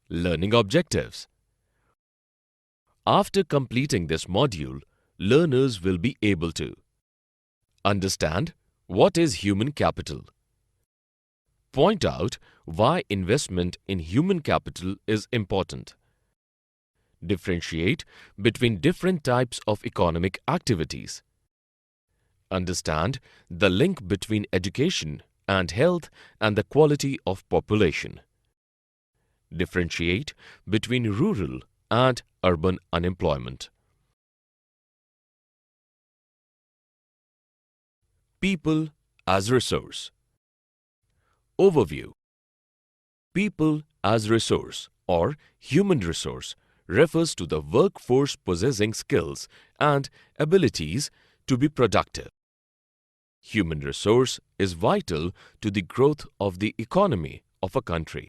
Learning objectives. After completing this module, learners will be able to understand what is human capital, point out why investment in human capital is important, differentiate between different types of economic activities, understand the link between education and health and the quality of population, differentiate between rural and urban unemployment. People as resource. Overview. People as resource or human resource refers to the workforce possessing skills and abilities to be productive. Human resource is vital to the growth of the economy of a country.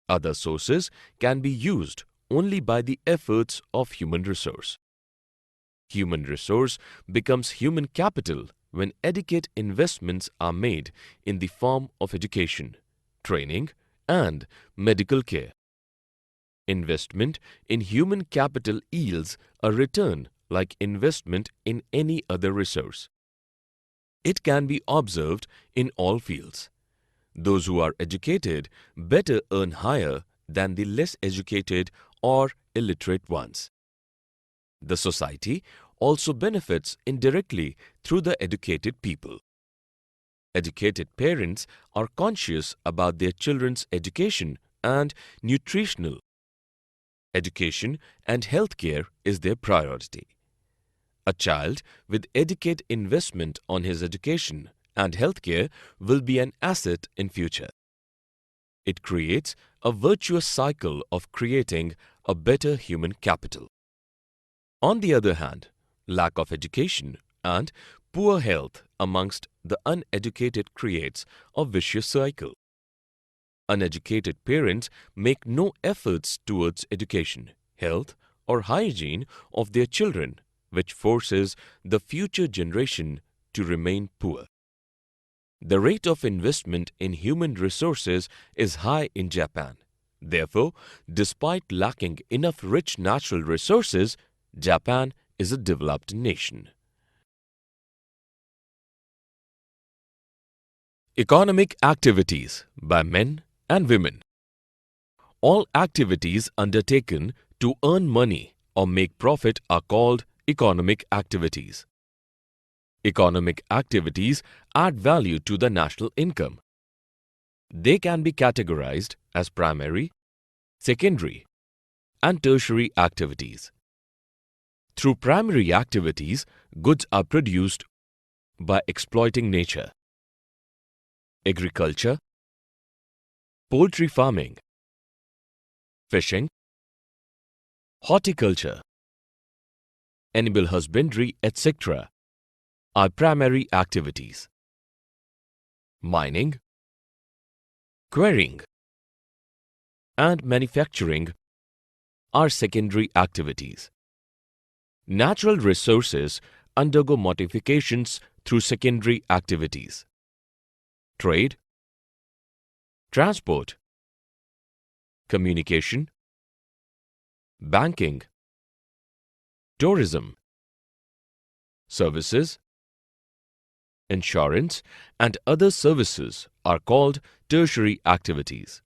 Other sources can be used only by the efforts of human resource. Human resource becomes human capital when adequate investments are made in the form of education, training, and medical care. Investment in human capital yields a return like investment in any other resource. It can be observed in all fields. Those who are educated better earn higher than the less educated or illiterate ones. The society also benefits indirectly through the educated people. Educated parents are conscious about their children's education and nutritional. Education and healthcare is their priority. A child with adequate investment on his education and healthcare will be an asset in future. It creates a virtuous cycle of creating a better human capital. On the other hand, lack of education and poor health amongst the uneducated creates a vicious cycle. Uneducated parents make no efforts towards education, health, or hygiene of their children, which forces the future generation to remain poor. The rate of investment in human resources is high in Japan. Therefore, despite lacking enough rich natural resources, Japan is a developed nation. Economic activities by men and women. All activities undertaken to earn money or make profit are called economic activities. Economic activities add value to the national income. They can be categorized as primary, secondary, and tertiary activities. Through primary activities, goods are produced by exploiting nature. Agriculture, poultry farming, fishing, horticulture, animal husbandry, etc. are primary activities. Mining, quarrying, and manufacturing are secondary activities. Natural resources undergo modifications through secondary activities. Trade, transport, communication, banking, tourism, services, insurance, and other services are called tertiary activities.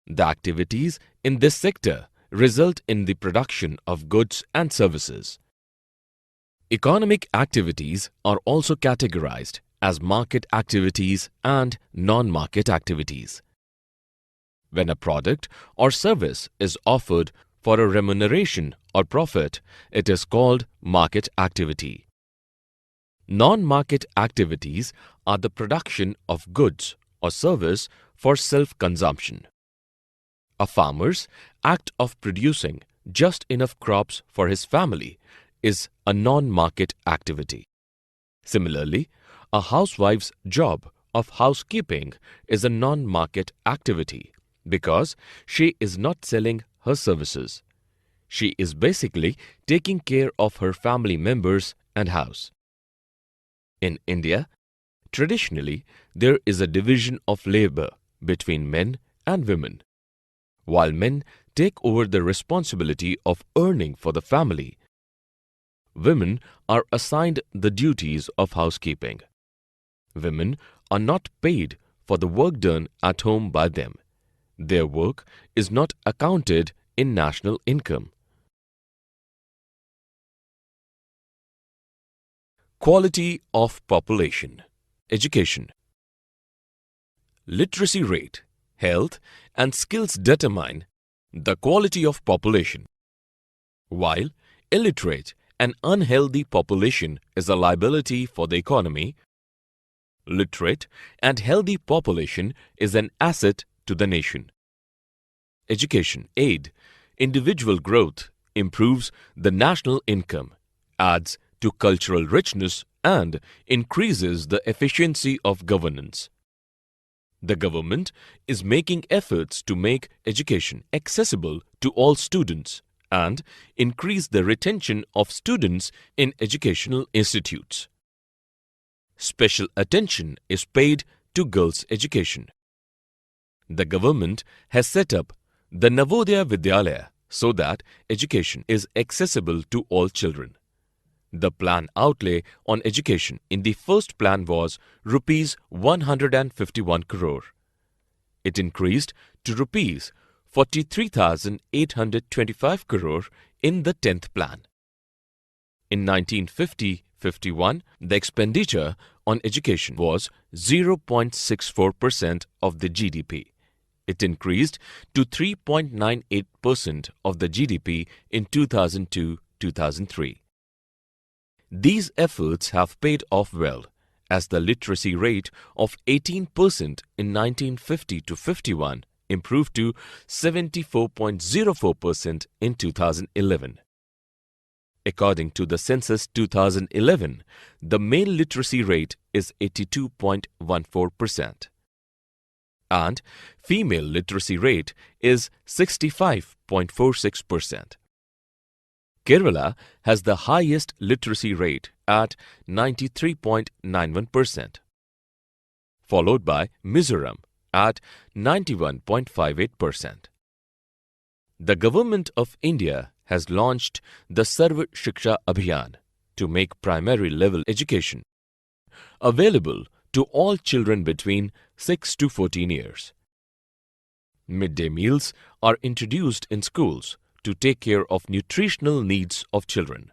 The activities in this sector result in the production of goods and services. Economic activities are also categorized as market activities and non-market activities. When a product or service is offered for a remuneration or profit, it is called market activity. Non-market activities are the production of goods or service for self-consumption. A farmer's act of producing just enough crops for his family is a non-market activity. Similarly, a housewife's job of housekeeping is a non-market activity because she is not selling her services. She is basically taking care of her family members and house. In India, traditionally, there is a division of labor between men and women. While men take over the responsibility of earning for the family, women are assigned the duties of housekeeping. Women are not paid for the work done at home by them. Their work is not accounted in national income. Quality of population. Education. Literacy rate, health, and skills determine the quality of population. While illiterate and unhealthy population is a liability for the economy, literate and healthy population is an asset to the nation. Education aid individual growth, improves the national income, adds to cultural richness and increases the efficiency of governance. The government is making efforts to make education accessible to all students and increase the retention of students in educational institutes. Special attention is paid to girls' education. The government has set up the Navodaya Vidyalaya so that education is accessible to all children. The plan outlay on education in the first plan was rupees 151 crore. It increased to rupees 43,825 crore in the 10th plan. In 1950-51, the expenditure on education was 0.64% of the GDP. It increased to 3.98% of the GDP in 2002-2003. These efforts have paid off well, as the literacy rate of 18% in 1950-51 improved to 74.04% in 2011. According to the Census 2011, the male literacy rate is 82.14% and female literacy rate is 65.46%. Kerala has the highest literacy rate at 93.91%, followed by Mizoram at 91.58%. The Government of India has launched the Sarva Shiksha Abhiyan to make primary level education available to all children between 6 to 14 years. Midday meals are introduced in schools to take care of nutritional needs of children.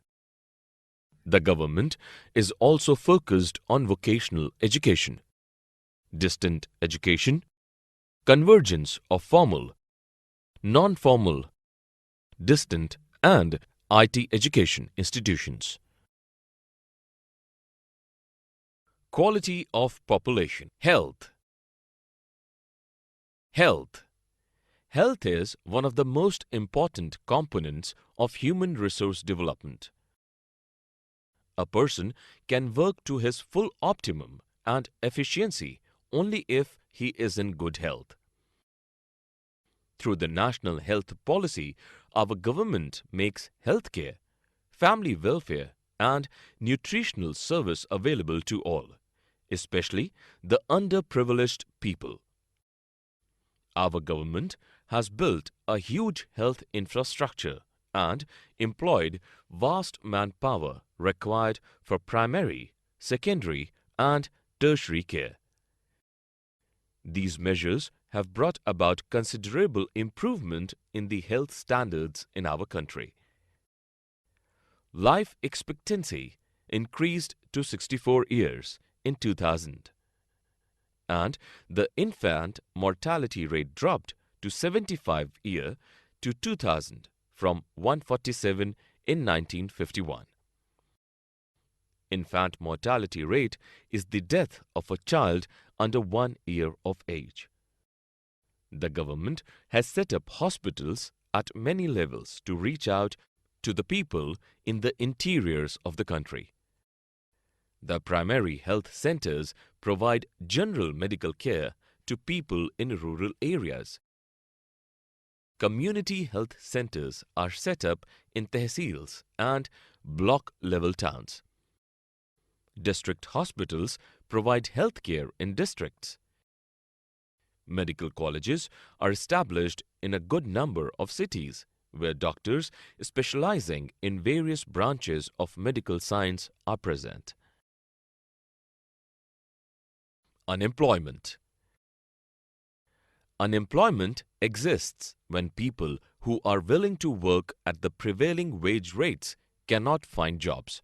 The government is also focused on vocational education, distant education, convergence of formal, non-formal, distant and IT education institutions. Quality of population. Health. Health. Health is one of the most important components of human resource development. A person can work to his full optimum and efficiency only if he is in good health. Through the National Health Policy, our government makes healthcare, family welfare and nutritional service available to all, especially the underprivileged people. Our government has built a huge health infrastructure and employed vast manpower required for primary, secondary and tertiary care. These measures have brought about considerable improvement in the health standards in our country. Life expectancy increased to 64 years in 2000. And the infant mortality rate dropped to 75 year to 2000 from 147 in 1951. Infant mortality rate is the death of a child under 1 year of age. The government has set up hospitals at many levels to reach out to the people in the interiors of the country. The primary health centers provide general medical care to people in rural areas. Community health centers are set up in tehsils and block-level towns. District hospitals provide health care in districts. Medical colleges are established in a good number of cities where doctors specializing in various branches of medical science are present. Unemployment. Unemployment exists when people who are willing to work at the prevailing wage rates cannot find jobs.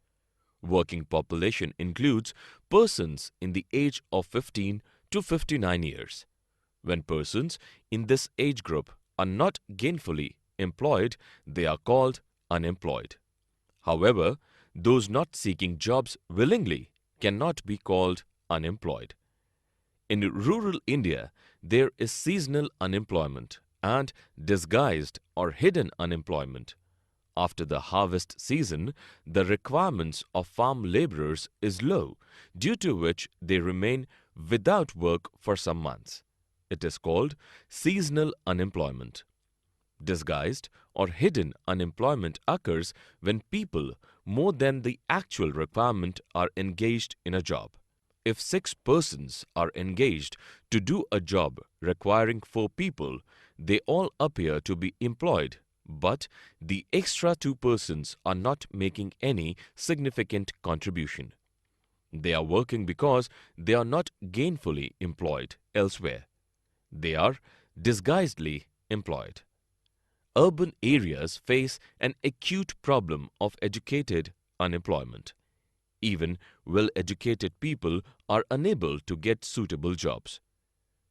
Working population includes persons in the age of 15 to 59 years. When persons in this age group are not gainfully employed, they are called unemployed. However, those not seeking jobs willingly cannot be called unemployed. In rural India, there is seasonal unemployment and disguised or hidden unemployment. After the harvest season, the requirements of farm laborers is low, due to which they remain without work for some months. It is called seasonal unemployment. Disguised or hidden unemployment occurs when people more than the actual requirement are engaged in a job. If 6 persons are engaged to do a job requiring 4 people, they all appear to be employed, but the extra 2 persons are not making any significant contribution. They are working because they are not gainfully employed elsewhere. They are disguisedly employed. Urban areas face an acute problem of educated unemployment. Even well-educated people are unable to get suitable jobs.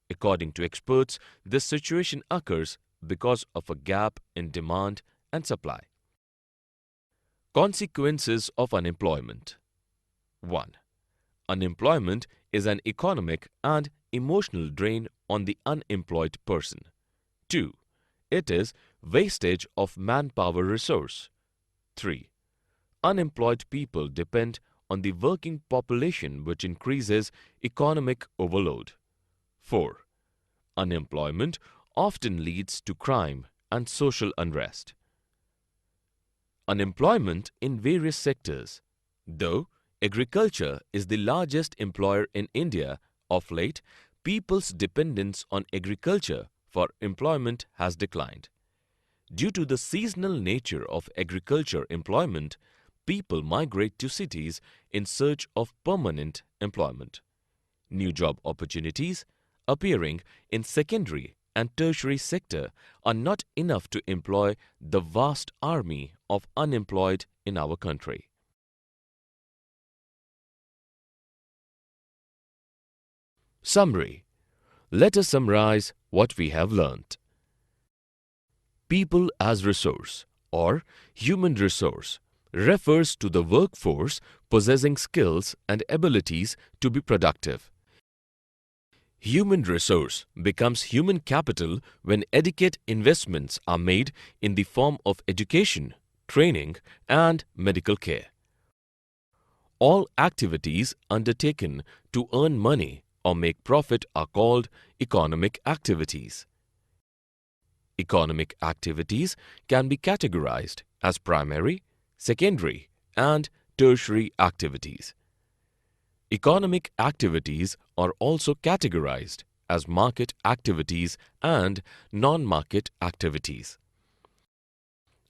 According to experts, this situation occurs because of a gap in demand and supply. Consequences of unemployment. 1. Unemployment is an economic and emotional drain on the unemployed person. 2. It is wastage of manpower resource. 3. Unemployed people depend on the working population, which increases economic overload. 4. Unemployment often leads to crime and social unrest. Unemployment in various sectors. Though agriculture is the largest employer in India, of late, people's dependence on agriculture for employment has declined. Due to the seasonal nature of agriculture employment, people migrate to cities in search of permanent employment. New job opportunities appearing in secondary and tertiary sector are not enough to employ the vast army of unemployed in our country. Summary. Let us summarize what we have learnt. People as resource or human resource refers to the workforce possessing skills and abilities to be productive. Human resource becomes human capital when adequate investments are made in the form of education, training, and medical care. All activities undertaken to earn money or make profit are called economic activities. Economic activities can be categorized as primary, secondary, and tertiary activities. Economic activities are also categorized as market activities and non-market activities.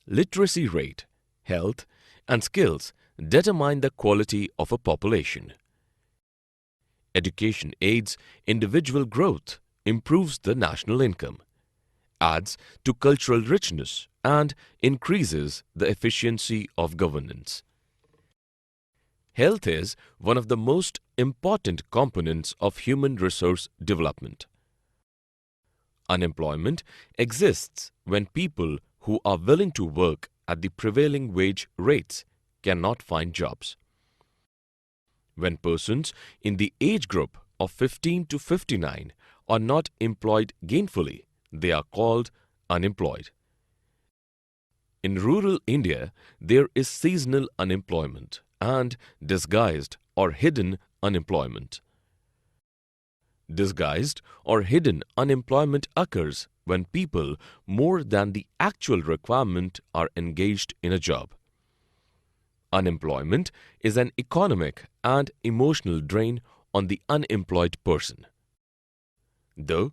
Literacy rate, health, and skills determine the quality of a population. Education aids individual growth, improves the national income, adds to cultural richness, and increases the efficiency of governance. Health is one of the most important components of human resource development. Unemployment exists when people who are willing to work at the prevailing wage rates cannot find jobs. When persons in the age group of 15 to 59 are not employed gainfully, they are called unemployed. In rural India, there is seasonal unemployment and disguised or hidden unemployment. Disguised or hidden unemployment occurs when people more than the actual requirement are engaged in a job. Unemployment is an economic and emotional drain on the unemployed person. Though